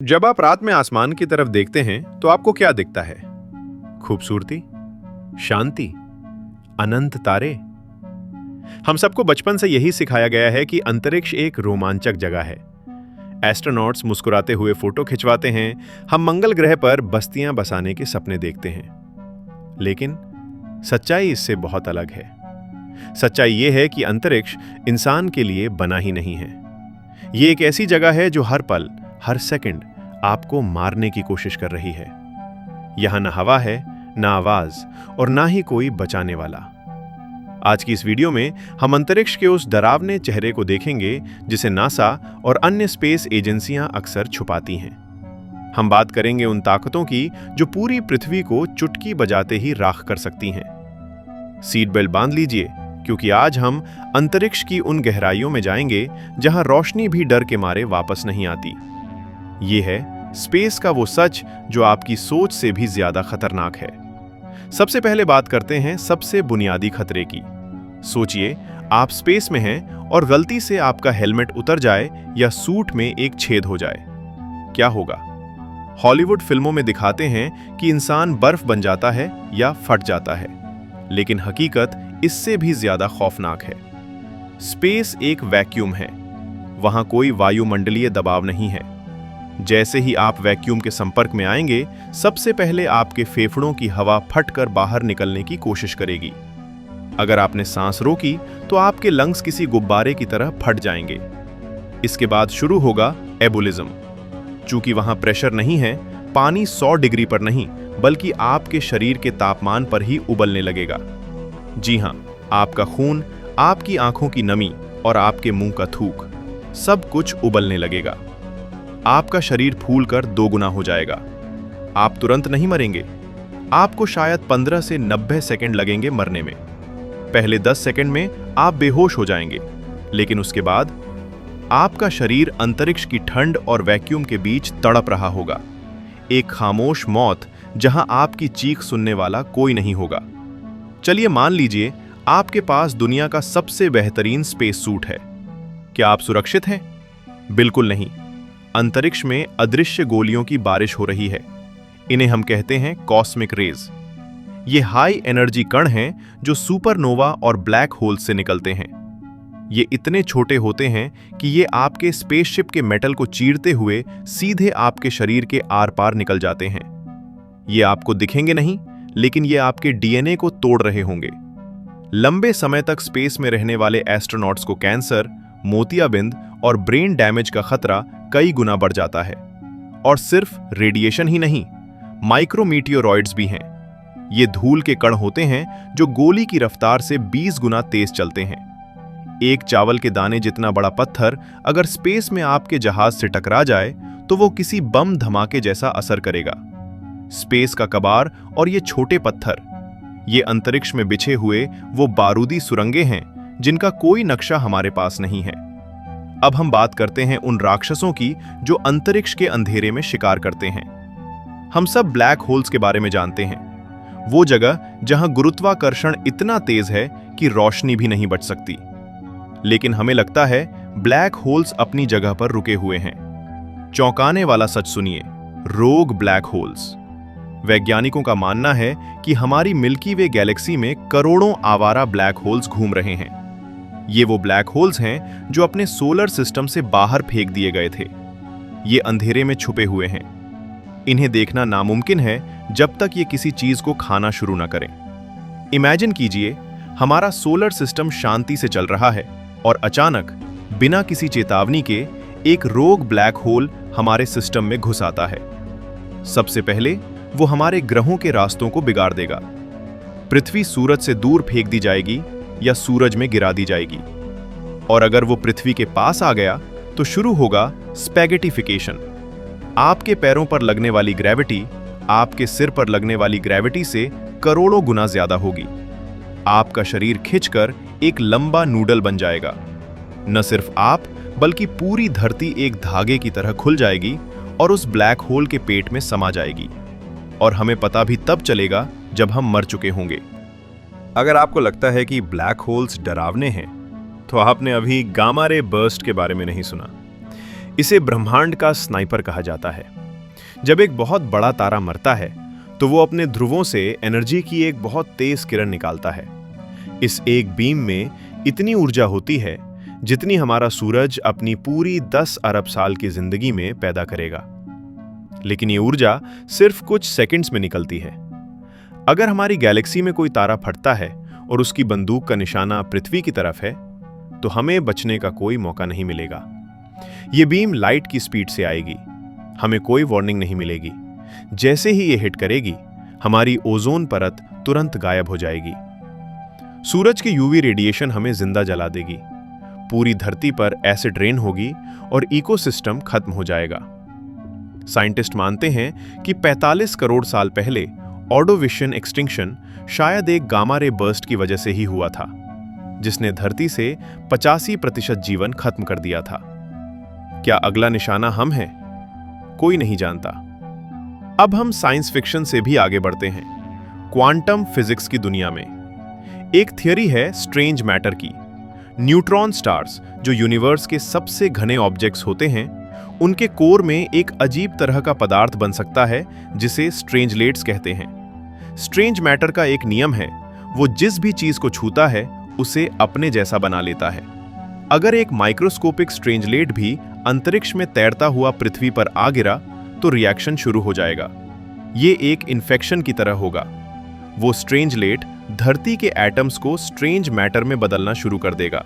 जब आप रात में आसमान की तरफ देखते हैं तो आपको क्या दिखता है? खूबसूरती, शांति, अनंत तारे। हम सबको बचपन से यही सिखाया गया है कि अंतरिक्ष एक रोमांचक जगह है। एस्ट्रोनॉट्स मुस्कुराते हुए फोटो खिंचवाते हैं, हम मंगल ग्रह पर बस्तियां बसाने के सपने देखते हैं। लेकिन सच्चाई इससे बहुत अलग है। सच्चाई यह है कि अंतरिक्ष इंसान के लिए बना ही नहीं है। ये एक ऐसी जगह है जो हर पल, हर सेकंड आपको मारने की कोशिश कर रही है। यहां ना हवा है, ना आवाज और ना ही कोई बचाने वाला। आज की इस वीडियो में हम अंतरिक्ष के उस डरावने चेहरे को देखेंगे जिसे नासा और अन्य स्पेस एजेंसियां अक्सर छुपाती हैं। हम बात करेंगे उन ताकतों की जो पूरी पृथ्वी को चुटकी बजाते ही राख कर सकती हैं। सीट बेल्ट बांध लीजिए, क्योंकि आज हम अंतरिक्ष की उन गहराइयों में जाएंगे जहां रोशनी भी डर के मारे वापस नहीं आती। ये है स्पेस का वो सच जो आपकी सोच से भी ज्यादा खतरनाक है। सबसे पहले बात करते हैं सबसे बुनियादी खतरे की। सोचिए, आप स्पेस में हैं और गलती से आपका हेलमेट उतर जाए या सूट में एक छेद हो जाए। क्या होगा? हॉलीवुड फिल्मों में दिखाते हैं कि इंसान बर्फ बन जाता है या फट जाता है, लेकिन हकीकत इससे भी ज्यादा खौफनाक है। स्पेस एक वैक्यूम है। वहां कोई वायुमंडलीय दबाव नहीं है। जैसे ही आप वैक्यूम के संपर्क में आएंगे, सबसे पहले आपके फेफड़ों की हवा फटकर बाहर निकलने की कोशिश करेगी। अगर आपने सांस रोकी तो आपके लंग्स किसी गुब्बारे की तरह फट जाएंगे। इसके बाद शुरू होगा एबोलिज्म। चूंकि वहां प्रेशर नहीं है, पानी 100 डिग्री पर नहीं बल्कि आपके शरीर के तापमान पर ही उबलने लगेगा। जी हां, आपका खून, आपकी आंखों की नमी और आपके मुंह का थूक, सब कुछ उबलने लगेगा। आपका शरीर फूलकर 2 गुना हो जाएगा। आप तुरंत नहीं मरेंगे। आपको शायद 15 से 90 सेकंड लगेंगे मरने में। पहले 10 सेकंड में आप बेहोश हो जाएंगे, लेकिन उसके बाद आपका शरीर अंतरिक्ष की ठंड और वैक्यूम के बीच तड़प रहा होगा। एक खामोश मौत जहां आपकी चीख सुनने वाला कोई नहीं होगा। चलिए मान लीजिए आपके पास दुनिया का सबसे बेहतरीन स्पेस सूट है। क्या आप सुरक्षित हैं? बिल्कुल नहीं। अंतरिक्ष में अदृश्य गोलियों की बारिश हो रही है। इन्हें हम कहते हैं कॉस्मिक रेज। ये हाई एनर्जी कण हैं जो सुपरनोवा और ब्लैक होल से निकलते हैं। ये इतने छोटे होते हैं कि ये आपके स्पेसशिप के मेटल को चीरते हुए सीधे आपके शरीर के आर पार निकल जाते हैं। ये आपको दिखेंगे नहीं, लेकिन ये आपके डीएनए को तोड़ रहे होंगे। लंबे समय तक स्पेस में रहने वाले एस्ट्रोनॉट्स को कैंसर, मोतियाबिंद और ब्रेन डैमेज का खतरा कई गुना बढ़ जाता है। और सिर्फ रेडिएशन ही नहीं, माइक्रोमीटियोरॉइड्स भी हैं। ये धूल के कण होते हैं जो गोली की रफ्तार से 20 गुना तेज चलते हैं। एक चावल के दाने जितना बड़ा पत्थर अगर स्पेस में आपके जहाज से टकरा जाए तो वो किसी बम धमाके जैसा असर करेगा। स्पेस का कबाड़ और ये छोटे पत्थर, ये अंतरिक्ष में बिछे हुए वो बारूदी सुरंगें हैं जिनका कोई नक्शा हमारे पास नहीं है। अब हम बात करते हैं उन राक्षसों की जो अंतरिक्ष के अंधेरे में शिकार करते हैं। हम सब ब्लैक होल्स के बारे में जानते हैं। वो जगह जहां गुरुत्वाकर्षण इतना तेज है कि रोशनी भी नहीं बच सकती। लेकिन हमें लगता है ब्लैक होल्स अपनी जगह पर रुके हुए हैं। चौंकाने वाला सच सुनिए, रोग ब्लैक होल्स। वैज्ञानिकों का मानना है कि हमारी मिल्की वे गैलेक्सी में करोड़ों आवारा ब्लैक होल्स घूम रहे हैं। ये वो ब्लैक होल्स हैं जो अपने सोलर सिस्टम से बाहर फेंक दिए गए थे। ये अंधेरे में छुपे हुए हैं। इन्हें देखना नामुमकिन है जब तक ये किसी चीज को खाना शुरू ना करें। इमेजिन कीजिए, हमारा सोलर सिस्टम शांति से चल रहा है और अचानक बिना किसी चेतावनी के एक रोग ब्लैक होल हमारे सिस्टम में घुस आता है। सबसे पहले वो हमारे ग्रहों के रास्तों को बिगाड़ देगा। पृथ्वी सूरज से दूर फेंक दी जाएगी या सूरज में गिरा दी जाएगी। और अगर वो पृथ्वी के पास आ गया तो शुरू होगा स्पैगेटिफिकेशन। आपके पैरों पर लगने वाली ग्रेविटी आपके सिर पर लगने वाली ग्रेविटी से करोड़ों गुना ज्यादा होगी। आपका शरीर खिंचकर एक लंबा नूडल बन जाएगा। न सिर्फ आप, बल्कि पूरी धरती एक धागे की तरह खुल जाएगी और उस ब्लैक होल के पेट में समा जाएगी। और हमें पता भी तब चलेगा जब हम मर चुके होंगे। अगर आपको लगता है कि ब्लैक होल्स डरावने हैं, तो आपने अभी गामा रे बर्स्ट के बारे में नहीं सुना। इसे ब्रह्मांड का स्नाइपर कहा जाता है। जब एक बहुत बड़ा तारा मरता है तो वो अपने ध्रुवों से एनर्जी की एक बहुत तेज किरण निकालता है। इस एक बीम में इतनी ऊर्जा होती है जितनी हमारा सूरज अपनी पूरी 10 अरब साल की जिंदगी में पैदा करेगा। लेकिन ये ऊर्जा सिर्फ कुछ सेकंड्स में निकलती है। अगर हमारी गैलेक्सी में कोई तारा फटता है और उसकी बंदूक का निशाना पृथ्वी की तरफ है तो हमें बचने का कोई मौका नहीं मिलेगा। ये बीम लाइट की स्पीड से आएगी, हमें कोई वार्निंग नहीं मिलेगी। जैसे ही ये हिट करेगी हमारी ओजोन परत तुरंत गायब हो जाएगी। सूरज की यूवी रेडिएशन हमें जिंदा जला देगी, पूरी धरती पर एसिड रेन होगी और इकोसिस्टम खत्म हो जाएगा। साइंटिस्ट मानते हैं कि 45 करोड़ साल पहले ऑर्डोविशियन एक्सटिंक्शन शायद एक गामा रे बर्स्ट की वजह से ही हुआ था, जिसने धरती से 85% जीवन खत्म कर दिया था। क्या अगला निशाना हम हैं? कोई नहीं जानता। अब हम साइंस फिक्शन से भी आगे बढ़ते हैं, क्वांटम फिजिक्स की दुनिया में। एक थियरी है स्ट्रेंज मैटर की। न्यूट्रॉन स्टार्स, जो यूनिवर्स के सबसे घने ऑब्जेक्ट्स होते हैं, उनके कोर में एक अजीब तरह का पदार्थ बन सकता है जिसे स्ट्रेंजलेट्स कहते हैं। स्ट्रेंज मैटर का एक नियम है, वो जिस भी चीज को छूता है उसे अपने जैसा बना लेता है। अगर एक माइक्रोस्कोपिक स्ट्रेंजलेट भी अंतरिक्ष में तैरता हुआ पृथ्वी पर आ गिरा तो रिएक्शन शुरू हो जाएगा। ये एक इन्फेक्शन की तरह होगा। वो स्ट्रेंजलेट धरती के एटम्स को स्ट्रेंज मैटर में बदलना शुरू कर देगा।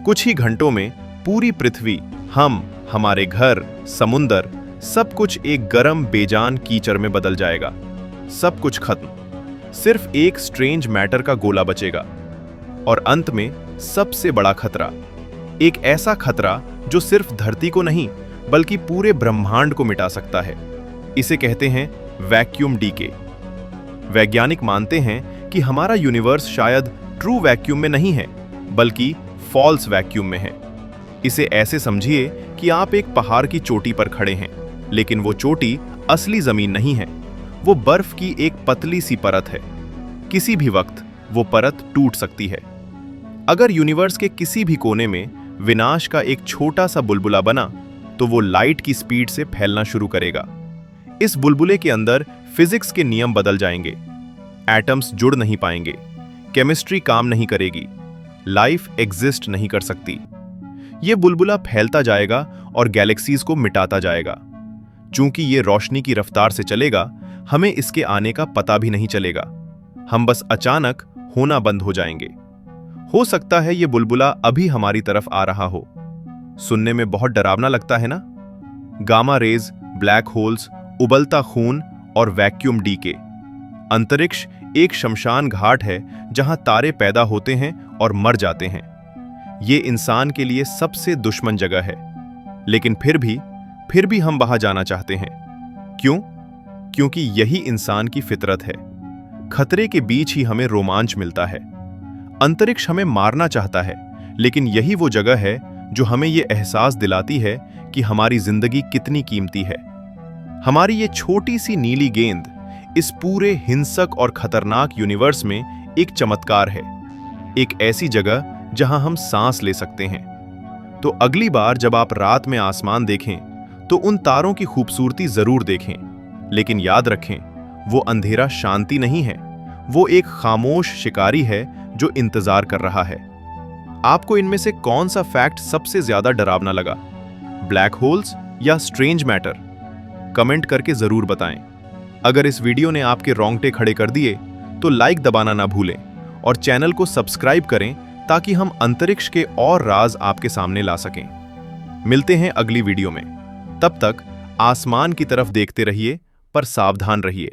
कुछ ही घंटों में पूरी पृथ्वी, हम, हमारे घर, समुंदर, सब कुछ एक गरम बेजान कीचड़ में बदल जाएगा। सब कुछ खत्म, सिर्फ एक स्ट्रेंज मैटर का गोला बचेगा। और अंत में सबसे बड़ा खतरा, एक ऐसा खतरा जो सिर्फ धरती को नहीं बल्कि पूरे ब्रह्मांड को मिटा सकता है। इसे कहते हैं वैक्यूम डीके। वैज्ञानिक मानते हैं कि हमारा यूनिवर्स शायद ट्रू वैक्यूम में नहीं है बल्कि फॉल्स वैक्यूम में है। इसे ऐसे समझिए कि आप एक पहाड़ की चोटी पर खड़े हैं, लेकिन वो चोटी असली जमीन नहीं है, वो बर्फ की एक पतली सी परत है। किसी भी वक्त वो परत टूट सकती है। अगर यूनिवर्स के किसी भी कोने में विनाश का एक छोटा सा बुलबुला बना तो वो लाइट की स्पीड से फैलना शुरू करेगा। इस बुलबुले के अंदर फिजिक्स के नियम बदल जाएंगे, एटम्स जुड़ नहीं पाएंगे, केमिस्ट्री काम नहीं करेगी, लाइफ एग्जिस्ट नहीं कर सकती। ये बुलबुला फैलता जाएगा और गैलेक्सीज को मिटाता जाएगा। चूंकि ये रोशनी की रफ्तार से चलेगा, हमें इसके आने का पता भी नहीं चलेगा। हम बस अचानक होना बंद हो जाएंगे। हो सकता है ये बुलबुला अभी हमारी तरफ आ रहा हो। सुनने में बहुत डरावना लगता है ना? गामा रेज, ब्लैक होल्स, उबलता खून और वैक्यूम डीके। अंतरिक्ष एक शमशान घाट है जहां तारे पैदा होते हैं और मर जाते हैं। ये इंसान के लिए सबसे दुश्मन जगह है, लेकिन फिर भी हम वहां जाना चाहते हैं। क्यों? क्योंकि यही इंसान की फितरत है। खतरे के बीच ही हमें रोमांच मिलता है। अंतरिक्ष हमें मारना चाहता है, लेकिन यही वो जगह है जो हमें ये एहसास दिलाती है कि हमारी जिंदगी कितनी कीमती है। हमारी ये छोटी सी नीली गेंद इस पूरे हिंसक और खतरनाक यूनिवर्स में एक चमत्कार है, एक ऐसी जगह जहां हम सांस ले सकते हैं। तो अगली बार जब आप रात में आसमान देखें तो उन तारों की खूबसूरती जरूर देखें, लेकिन याद रखें, वो अंधेरा शांति नहीं है, वो एक खामोश शिकारी है जो इंतजार कर रहा है। आपको इनमें से कौन सा फैक्ट सबसे ज्यादा डरावना लगा, ब्लैक होल्स या स्ट्रेंज मैटर? कमेंट करके जरूर बताएं। अगर इस वीडियो ने आपके रोंगटे खड़े कर दिए तो लाइक दबाना ना भूलें और चैनल को सब्सक्राइब करें ताकि हम अंतरिक्ष के और राज आपके सामने ला सकें। मिलते हैं अगली वीडियो में। तब तक आसमान की तरफ देखते रहिए, पर सावधान रहिए।